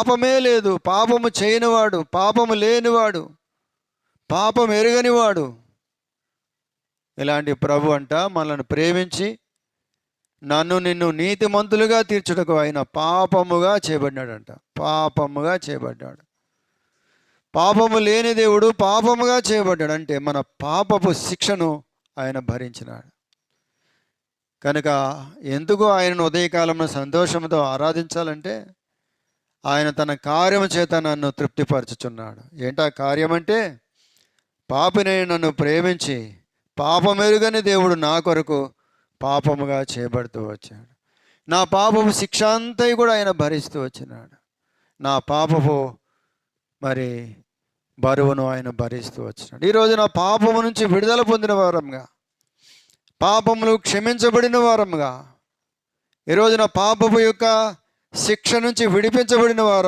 పాపమే లేదు, పాపము చేయనివాడు, పాపము లేనివాడు, పాపం ఎరుగనివాడు. ఇలాంటి ప్రభు అంట మనల్ని ప్రేమించి నన్ను నిన్ను నీతిమంతులుగా తీర్చుటకు ఆయన పాపముగా చేయబడినాడంట. పాపముగా చేయబడ్డాడు. పాపము లేని దేవుడు పాపముగా చేయబడ్డాడు. అంటే మన పాపపు శిక్షను ఆయన భరించినాడు. కనుక ఎందుకు ఆయనను ఉదయకాలంలో సంతోషంతో ఆరాధించాలంటే ఆయన తన కార్యము చేత నన్ను తృప్తిపరచుచున్నాడు. ఏంటా కార్యం అంటే, పాపిని నన్ను ప్రేమించి పాపమెరుగని దేవుడు నా కొరకు పాపముగా చేయబడుతూ వచ్చాడు. నా పాపపు శిక్ష అంతా కూడా ఆయన భరిస్తూ వచ్చినాడు. నా పాపపు మరి బరువును ఆయన భరిస్తూ వచ్చినాడు. ఈరోజు నా పాపము నుంచి విడుదల పొందిన వారంగా, పాపములు క్షమించబడిన వారంగా, ఈరోజు నా పాపపు యొక్క శిక్ష నుంచి విడిపించబడిన వారం